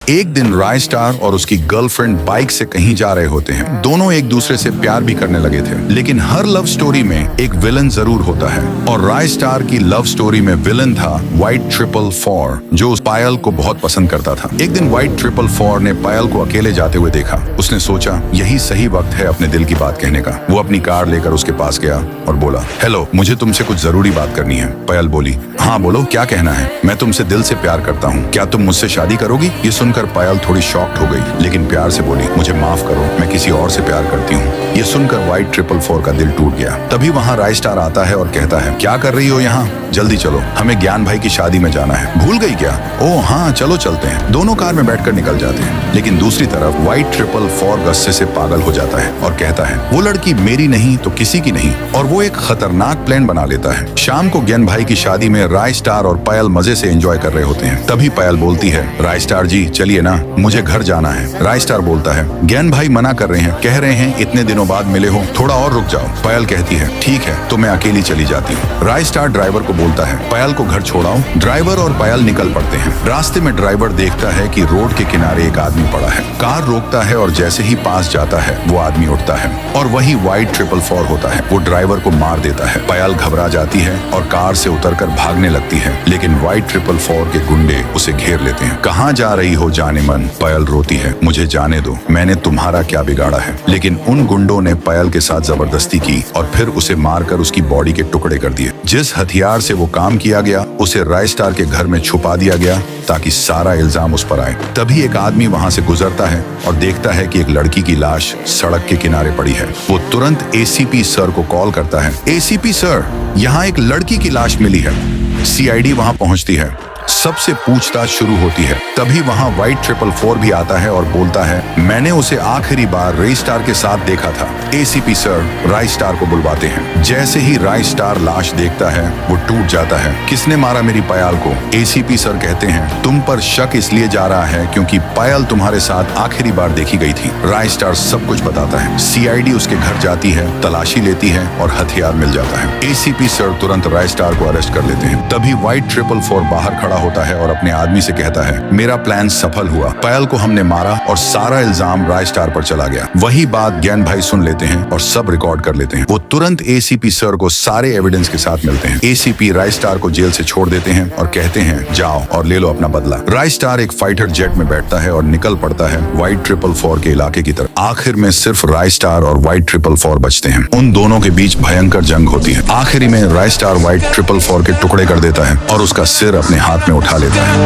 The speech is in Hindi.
एक दिन राय स्टार और उसकी गर्लफ्रेंड बाइक से कहीं जा रहे होते हैं। दोनों एक दूसरे से प्यार भी करने लगे थे, लेकिन हर लव स्टोरी में एक विलन जरूर होता है और राय स्टार की लव स्टोरी में विलन था व्हाइट 444, जो उस पायल को बहुत पसंद करता था। एक दिन व्हाइट 444 ने पायल को अकेले जाते हुए देखा। उसने सोचा यही सही वक्त है अपने दिल की बात कहने का। वो अपनी कार लेकर उसके पास गया और बोला, हेलो, मुझे तुमसे कुछ जरूरी बात करनी है। पायल बोली, हाँ बोलो, क्या कहना है? मैं तुमसे दिल से प्यार करता हूँ, क्या तुम मुझसे शादी करोगी? ये सुनकर पायल थोड़ी शॉक्ड हो गई, लेकिन प्यार से बोली, मुझे माफ करो, मैं किसी और से प्यार करती हूँ। ये सुनकर व्हाइट 444 का दिल टूट गया। तभी वहाँ राय स्टार आता है और कहता है, क्या कर रही हो यहाँ? जल्दी चलो, हमें ज्ञान भाई की शादी में जाना है। भूल गई क्या? ओह हाँ, चलो चलते हैं। दोनों कार में बैठकर निकल जाते हैं, लेकिन दूसरी तरफ व्हाइट 444 गुस्से से पागल हो जाता है और कहता है, वो लड़की मेरी नहीं तो किसी की नहीं, और वो एक खतरनाक प्लान बना लेता है। शाम को ज्ञान भाई की शादी में राय स्टार और पायल मजे से एंजॉय कर रहे होते हैं। तभी पायल बोलती है, राय स्टार जी चलिए ना, मुझे घर जाना है। राय स्टार बोलता है, ज्ञान भाई मना कर रहे हैं, कह रहे हैं इतने दिनों बाद मिले हो, थोड़ा और रुक जाओ। पायल कहती है, ठीक है, तो मैं अकेली चली जाती हूँ। राय स्टार ड्राइवर को बोलता है, पायल को घर छोड़ाओ। ड्राइवर और पायल निकल पड़ते हैं। रास्ते में ड्राइवर देखता है कि रोड के किनारे एक आदमी पड़ा है। कार रोकता है और जैसे ही पास जाता है वो आदमी उठता है और वही व्हाइट 444 होता है। वो ड्राइवर को मार देता है। पायल घबरा जाती है और कार से उतरकर भागने लगती है, लेकिन व्हाइट 444 के गुंडे उसे घेर लेते हैं। कहाँ जा रही हो जाने मन? पायल रोती है, मुझे जाने दो, मैंने तुम्हारा क्या बिगाड़ा है? लेकिन उन गुंडों ने पायल के साथ जबरदस्ती की और फिर उसे मारकर उसकी बॉडी के टुकड़े कर दिए। जिस हथियार से वो काम किया गया उसे राय स्टार के घर में छुपा दिया गया ताकि सारा इल्जाम उस पर आए। तभी एक आदमी वहां से गुजरता है और देखता है कि एक लड़की की लाश सड़क के किनारे पड़ी है। वो तुरंत एसीपी सर को कॉल करता है, एसीपी सर, यहाँ एक लड़की की लाश मिली है। सीआईडी वहां पहुंचती है, सबसे पूछताछ शुरू होती है। तभी वहां व्हाइट 444 भी आता है और बोलता है, मैंने उसे आखिरी बार राय स्टार के साथ देखा था। एसीपी सर राय स्टार को बुलवाते हैं। जैसे ही राय स्टार लाश देखता है वो टूट जाता है। किसने मारा मेरी पायल को? एसीपी सर कहते हैं, तुम पर शक इसलिए जा रहा है क्योंकि पायल तुम्हारे साथ आखिरी बार देखी गई थी। राय स्टार सब कुछ बताता है। सीआईडी उसके घर जाती है, तलाशी लेती है और हथियार मिल जाता है। एसीपी सर तुरंत राय स्टार को अरेस्ट कर लेते हैं। तभी व्हाइट 444 बाहर खड़ा होता है और अपने आदमी से कहता है, मेरा प्लान सफल हुआ, पायल को हमने मारा और सारा इल्जाम राय स्टार पर चला गया। वही बात ज्ञान भाई सुन लेते हैं और सब रिकॉर्ड कर लेते हैं। वो तुरंत एसीपी सर को सारे एविडेंस के साथ मिलते हैं। एसीपी राय स्टार को जेल से छोड़ देते हैं और कहते हैं, जाओ और ले लो अपना बदला। राय स्टार एक फाइटर जेट में बैठता है और निकल पड़ता है व्हाइट 444 के इलाके की तरफ। आखिर में सिर्फ राय स्टार और व्हाइट 444 बचते हैं। उन दोनों के बीच भयंकर जंग होती है। आखिरी में राय स्टार व्हाइट 444 के टुकड़े कर देता है और उसका सिर अपने हाथ में उठा लेता है।